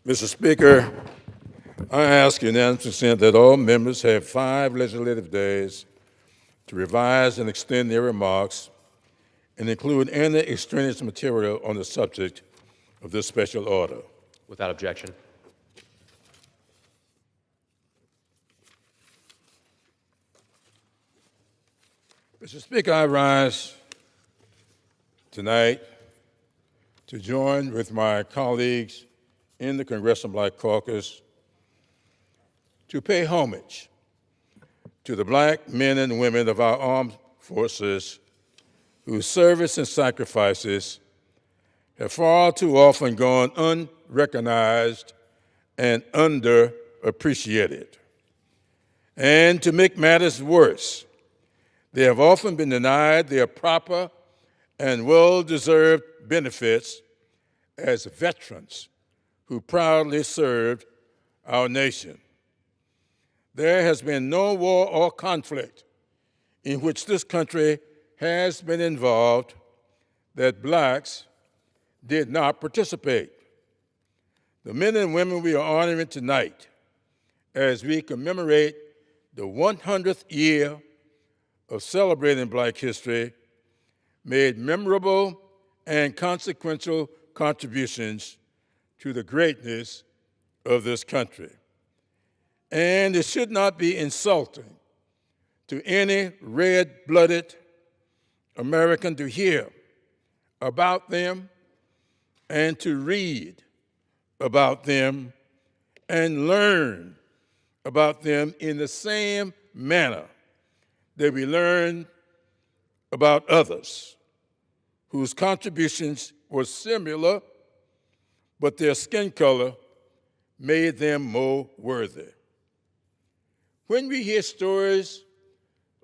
Mr. Speaker, I ask unanimous consent that all members have 5 legislative days to revise and extend their remarks and include any extraneous material on the subject of this special order. Without objection. Mr. Speaker, I rise tonight to join with my colleagues in the Congressional Black Caucus to pay homage to the black men and women of our armed forces whose service and sacrifices have far too often gone unrecognized and underappreciated. And to make matters worse, they have often been denied their proper and well-deserved benefits as veterans who proudly served our nation. There has been no war or conflict in which this country has been involved that blacks did not participate. The men and women we are honoring tonight as we commemorate the 100th year of celebrating Black history made memorable and consequential contributions to the greatness of this country. And it should not be insulting to any red-blooded American to hear about them and to read about them and learn about them in the same manner that we learn about others whose contributions were similar, but their skin color made them more worthy. When we hear stories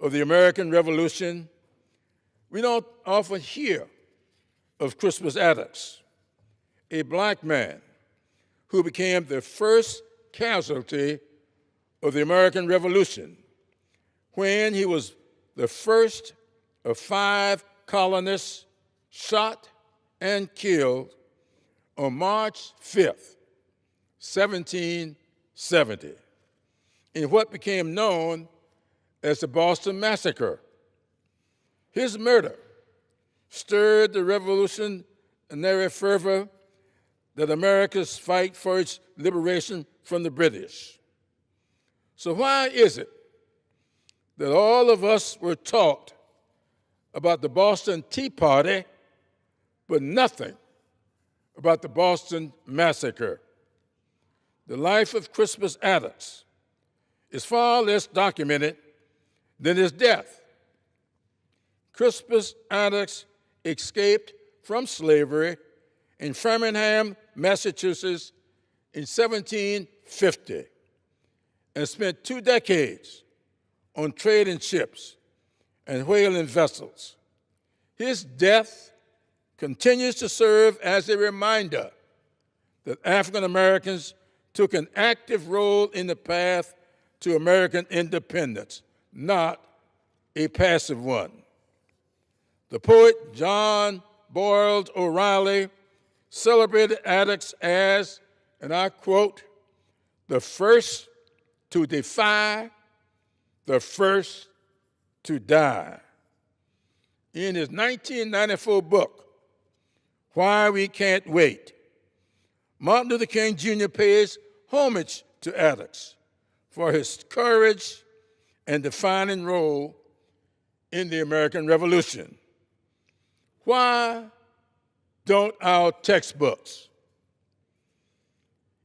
of the American Revolution, we don't often hear of Crispus Attucks, a black man who became the first casualty of the American Revolution when he was the first of 5 colonists shot and killed on March 5th, 1770, in what became known as the Boston Massacre. His murder stirred the revolutionary fervor that America's fight for its liberation from the British. So why is it that all of us were taught about the Boston Tea Party, but nothing about the Boston Massacre? The life of Crispus Attucks is far less documented than his death. Crispus Attucks escaped from slavery in Framingham, Massachusetts in 1750 and spent 2 decades on trading ships and whaling vessels. His death continues to serve as a reminder that African Americans took an active role in the path to American independence, not a passive one. The poet John Boyd O'Reilly celebrated Attucks as, and I quote, the first to defy, the first to die. In his 1994 book, Why We Can't Wait, Martin Luther King Jr. pays homage to Attucks for his courage and defining role in the American Revolution. Why don't our textbooks?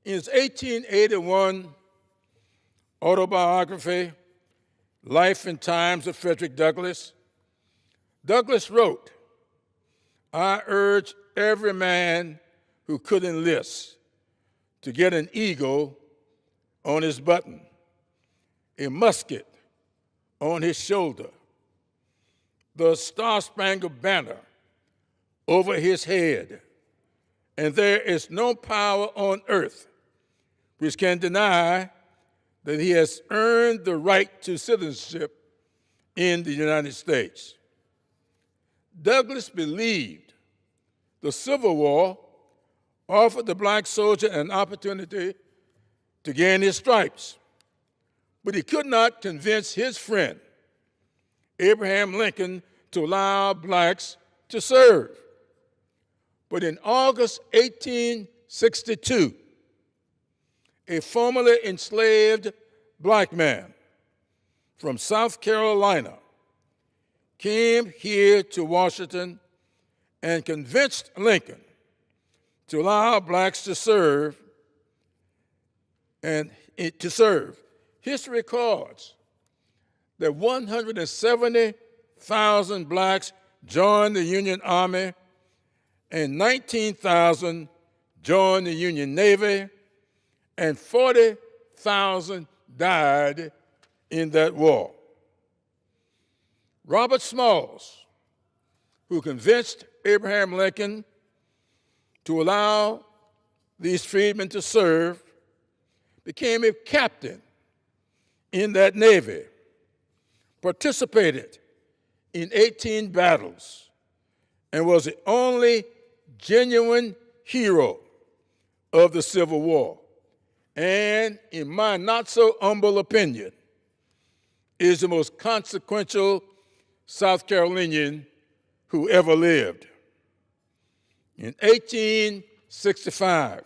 In his 1881 autobiography, Life and Times of Frederick Douglass, Douglass wrote, "I urge every man who could enlist to get an eagle on his button, a musket on his shoulder, the Star-Spangled Banner over his head, and there is no power on earth which can deny that he has earned the right to citizenship in the United States." Douglass believed the Civil War offered the black soldier an opportunity to gain his stripes, but he could not convince his friend, Abraham Lincoln, to allow blacks to serve. But in August 1862, a formerly enslaved black man from South Carolina came here to Washington and convinced Lincoln to allow blacks to serve History records that 170,000 blacks joined the Union Army and 19,000 joined the Union Navy, and 40,000 died in that war. Robert Smalls, who convinced Abraham Lincoln to allow these freedmen to serve, became a captain in that Navy, participated in 18 battles, and was the only genuine hero of the Civil War. And in my not so humble opinion, is the most consequential South Carolinian who ever lived. In 1865,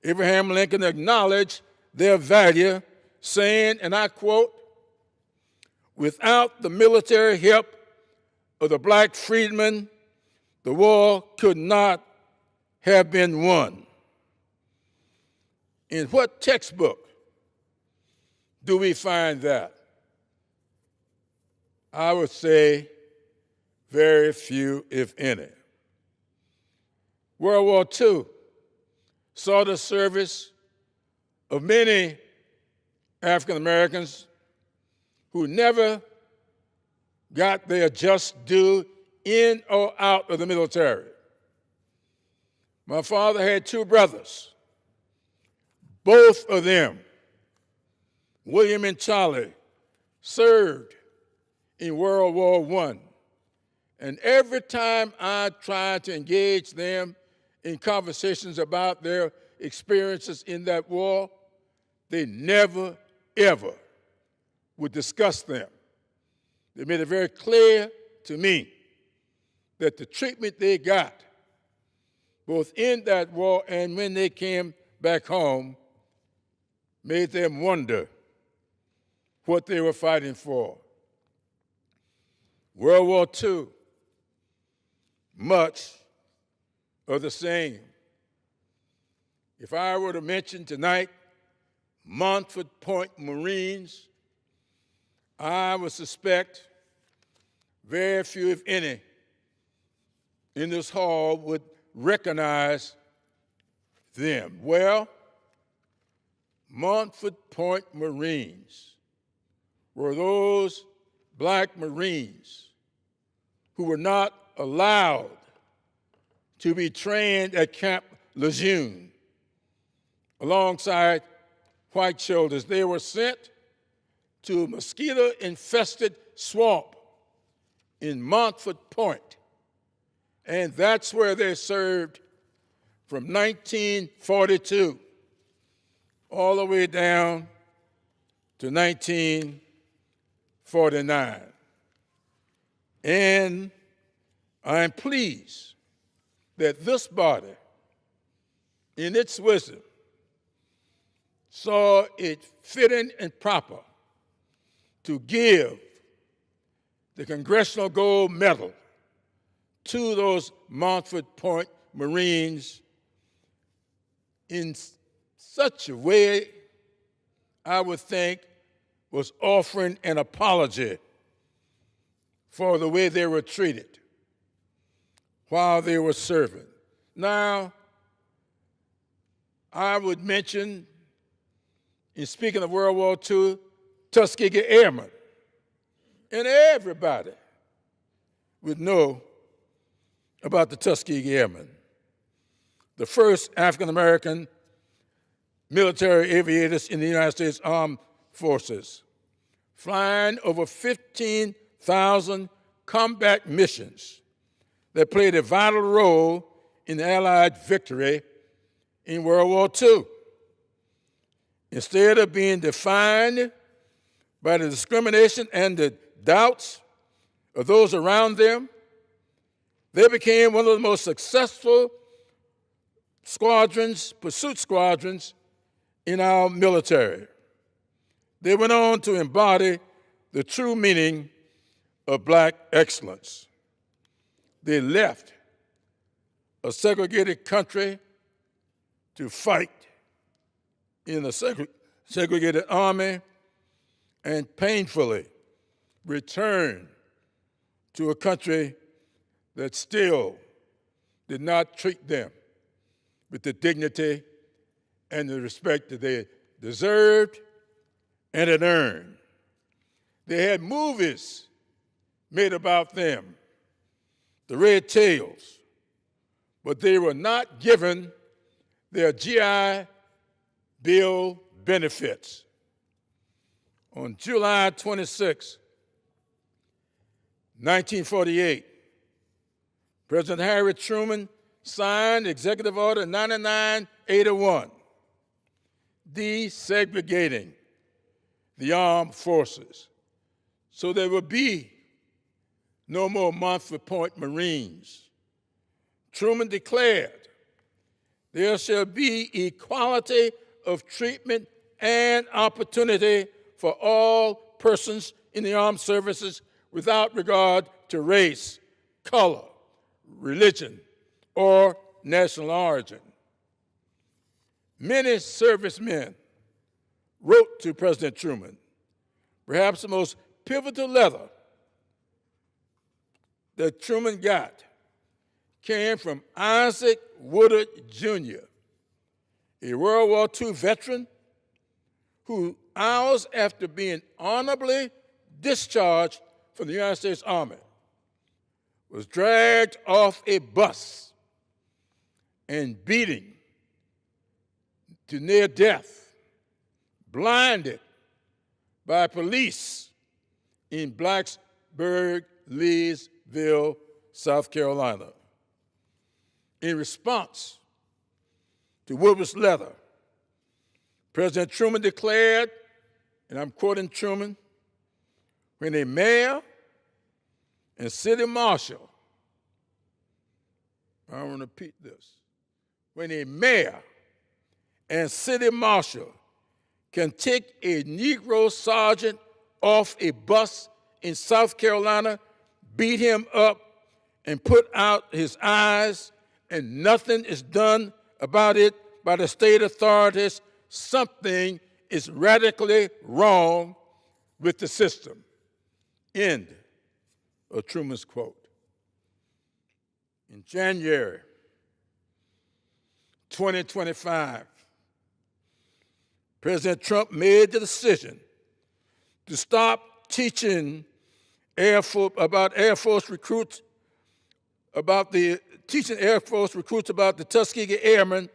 Abraham Lincoln acknowledged their value, saying, and I quote, "Without the military help of the black freedmen, the war could not have been won." In what textbook do we find that? I would say very few, if any. World War II saw the service of many African Americans who never got their just due in or out of the military. My father had two brothers. Both of them, William and Charlie, served in World War I. And every time I tried to engage them in conversations about their experiences in that war, they never, ever would discuss them. They made it very clear to me that the treatment they got, both in that war and when they came back home, made them wonder what they were fighting for. World War II, much of the same. If I were to mention tonight Montford Point Marines, I would suspect very few, if any, in this hall would recognize them. Well, Montford Point Marines were those black Marines who were not allowed to be trained at Camp Lejeune alongside white soldiers. They were sent to a mosquito-infested swamp in Montford Point, and that's where they served from 1942 all the way down to 1949. And I'm pleased that this body, in its wisdom, saw it fitting and proper to give the Congressional Gold Medal to those Montford Point Marines in such a way, I would think, was offering an apology for the way they were treated while they were serving. Now, I would mention, in speaking of World War II, Tuskegee Airmen. And everybody would know about the Tuskegee Airmen, the first African-American military aviators in the United States Armed Forces, flying over 15,000 combat missions that played a vital role in the Allied victory in World War II. Instead of being defined by the discrimination and the doubts of those around them, they became one of the most successful squadrons, pursuit squadrons, in our military. They went on to embody the true meaning of black excellence. They left a segregated country to fight in a segregated army and painfully returned to a country that still did not treat them with the dignity and the respect that they deserved and had earned. They had movies made about them, the Red Tails, but they were not given their GI Bill benefits. On July 26, 1948, President Harry Truman signed Executive Order 9981, desegregating the armed forces so there would be no more Montford Point Marines. Truman declared, there shall be equality of treatment and opportunity for all persons in the armed services without regard to race, color, religion, or national origin. Many servicemen wrote to President Truman. Perhaps the most pivotal letter that Truman got came from Isaac Woodard Jr., a World War II veteran who, hours after being honorably discharged from the United States Army, was dragged off a bus and beaten to near death, blinded by police in Blacksburg, Leesville, South Carolina. In response to Woodward's letter, President Truman declared, and I'm quoting Truman, when a mayor and city marshal, I want to repeat this, when a mayor and city marshal can take a Negro sergeant off a bus in South Carolina, beat him up, and put out his eyes, and nothing is done about it by the state authorities, something is radically wrong with the system. End of Truman's quote. In January 2025, President Trump made the decision to stop teaching about Air Force recruits about the Tuskegee Airmen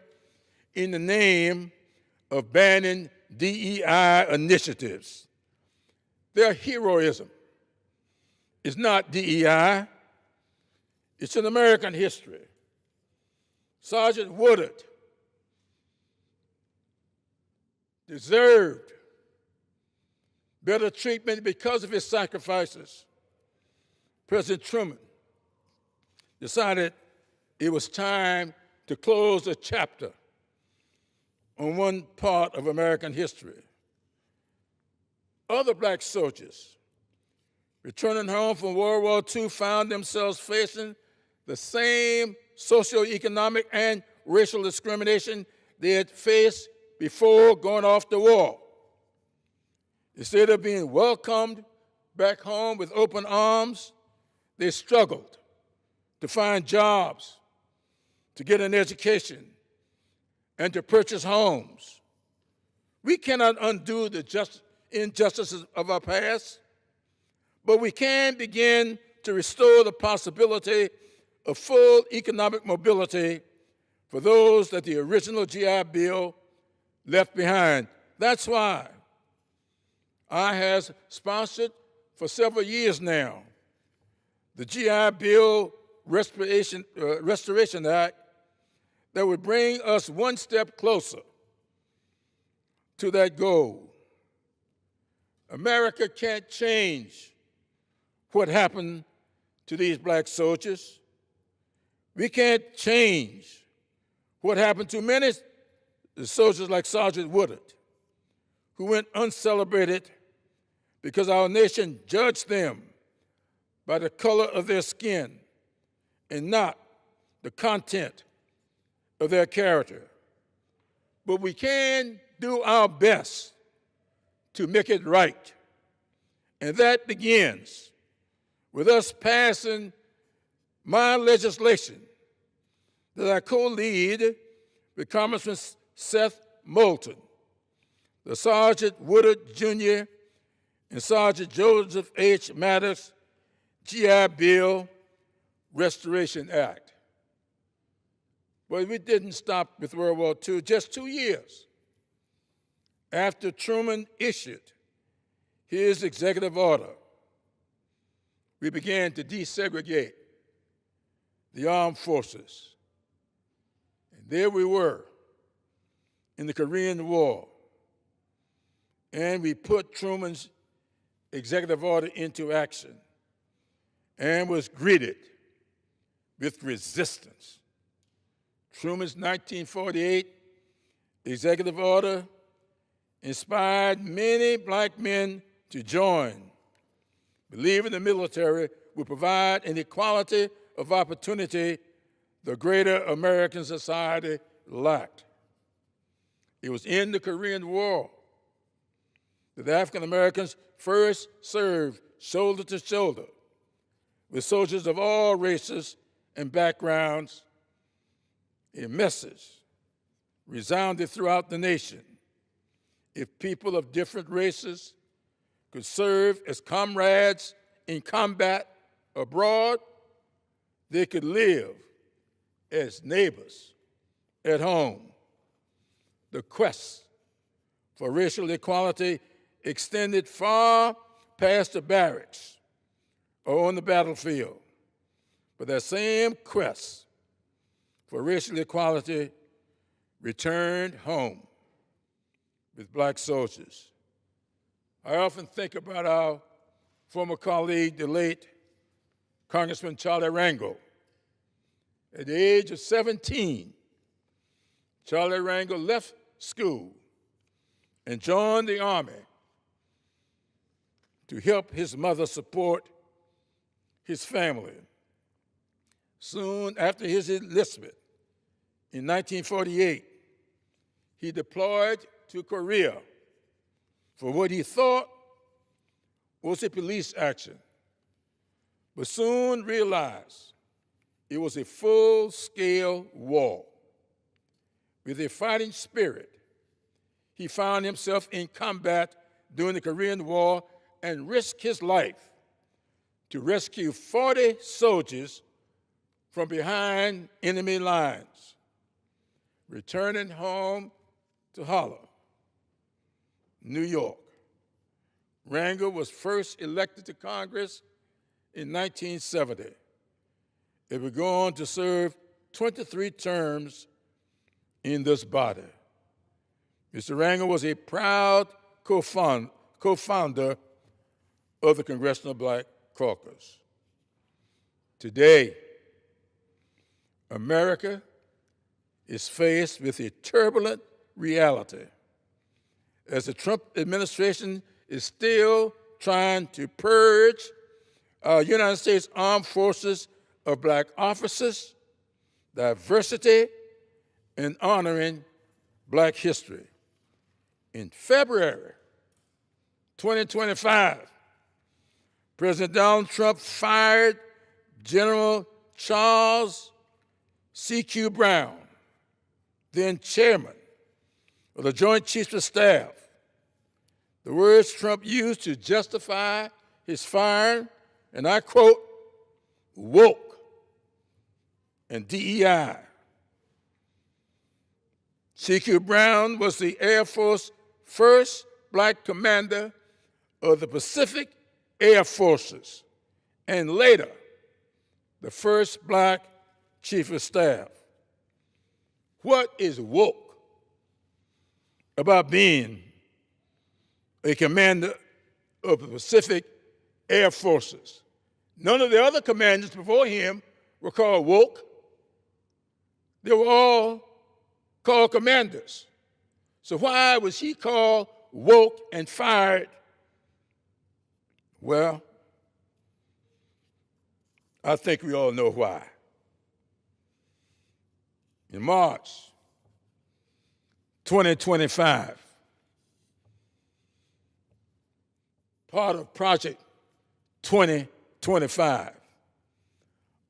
in the name of banning DEI initiatives. Their heroism is not DEI, it's in American history. Sergeant Woodard deserved better treatment because of his sacrifices. President Truman decided it was time to close a chapter on one part of American history. Other black soldiers returning home from World War II found themselves facing the same socioeconomic and racial discrimination they had faced before going off to war. Instead of being welcomed back home with open arms, they struggled to find jobs, to get an education, and to purchase homes. We cannot undo the injustices of our past, but we can begin to restore the possibility of full economic mobility for those that the original GI Bill left behind. That's why I have sponsored for several years now the GI Bill Restoration Act, that would bring us one step closer to that goal. America can't change what happened to these black soldiers. We can't change what happened to many soldiers like Sergeant Woodard, who went uncelebrated because our nation judged them by the color of their skin and not the content of their character. But we can do our best to make it right. And that begins with us passing my legislation that I co-lead with Congressman Seth Moulton, the Sergeant Woodard Jr. and Sergeant Joseph H. Maddox GI Bill Restoration Act. But we didn't stop with World War II. Just 2 years after Truman issued his executive order, we began to desegregate the armed forces. And there we were in the Korean War. And we put Truman's executive order into action and was greeted with resistance. Truman's 1948 executive order inspired many black men to join, believing the military would provide an equality of opportunity the greater American society lacked. It was in the Korean War that African Americans first served shoulder to shoulder with soldiers of all races and backgrounds. A message resounded throughout the nation. If people of different races could serve as comrades in combat abroad, they could live as neighbors at home. The quest for racial equality extended far past the barracks or on the battlefield. But that same quest for racial equality returned home with black soldiers. I often think about our former colleague, the late Congressman Charlie Rangel. At the age of 17, Charlie Rangel left school and joined the Army to help his mother support his family. Soon after his enlistment, in 1948, he deployed to Korea for what he thought was a police action, but soon realized it was a full-scale war. With a fighting spirit, he found himself in combat during the Korean War and risked his life to rescue 40 soldiers from behind enemy lines. Returning home to Harlem, New York, Rangel was first elected to Congress in 1970. He would go on to serve 23 terms in this body. Mr. Rangel was a proud co-founder of the Congressional Black Caucus. Today, America is faced with a turbulent reality as the Trump administration is still trying to purge our United States Armed Forces of black officers, diversity, and honoring black history. In February 2025, President Donald Trump fired General Charles C.Q. Brown, then chairman of the Joint Chiefs of Staff. The words Trump used to justify his firing, and I quote, woke and DEI. C.Q. Brown was the Air Force's first black commander of the Pacific Air Forces, and later, the first black chief of staff. what is woke about being a commander of the Pacific Air Forces? None of the other commanders before him were called woke. They were all called commanders. So why was he called woke and fired? Well, I think we all know why. In March 2025, part of Project 2025,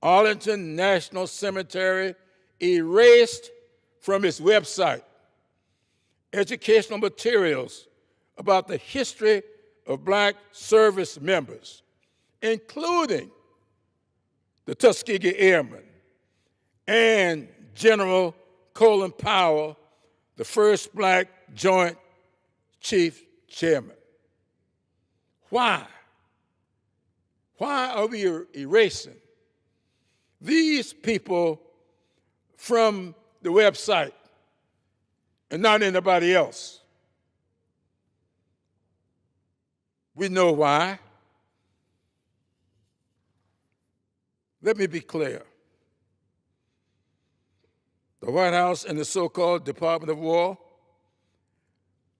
Arlington National Cemetery erased from its website educational materials about the history of Black service members, including the Tuskegee Airmen and General Colin Powell, the first Black Joint Chief Chairman. Why? Why are we erasing these people from the website and not anybody else? We know why. Let me be clear. The White House and the so-called Department of War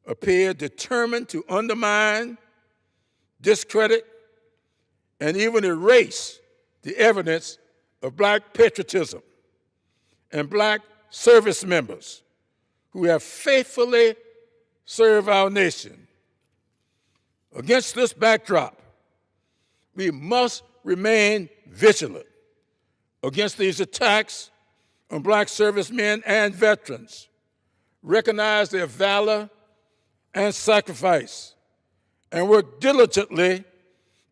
appear determined to undermine, discredit, and even erase the evidence of Black patriotism and Black service members who have faithfully served our nation. Against this backdrop, we must remain vigilant against these attacks on Black servicemen and veterans, recognize their valor and sacrifice, and work diligently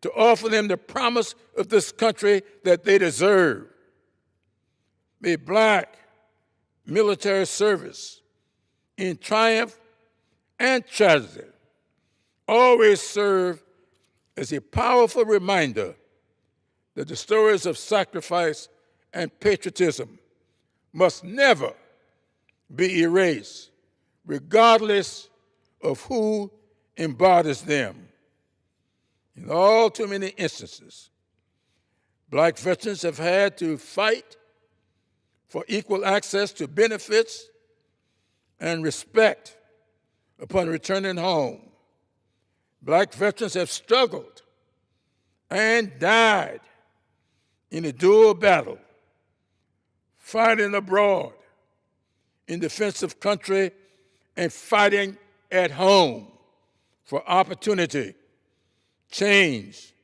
to offer them the promise of this country that they deserve. May Black military service in triumph and tragedy always serve as a powerful reminder that the stories of sacrifice and patriotism must never be erased, regardless of who embodies them. In all too many instances, Black veterans have had to fight for equal access to benefits and respect upon returning home. Black veterans have struggled and died in a dual battle, fighting abroad in defense of country and fighting at home for opportunity, change,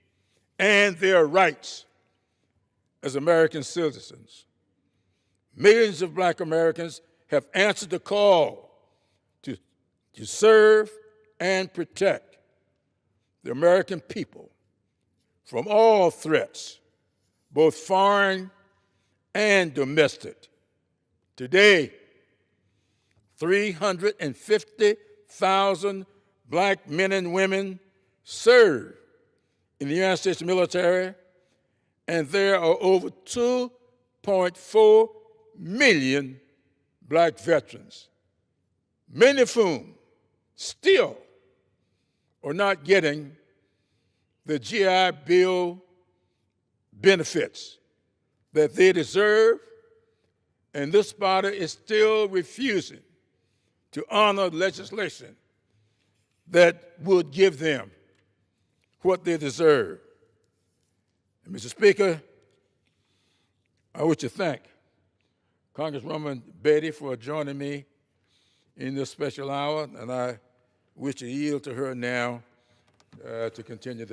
and their rights as American citizens. Millions of Black Americans have answered the call to serve and protect the American people from all threats, both foreign and domestic. Today, 350,000 Black men and women serve in the United States military, and there are over 2.4 million Black veterans, many of whom still are not getting the GI Bill benefits that they deserve, and this body is still refusing to honor legislation that would give them what they deserve. And Mr. Speaker, I wish to thank Congresswoman Betty for joining me in this special hour, and I wish to yield to her now to continue the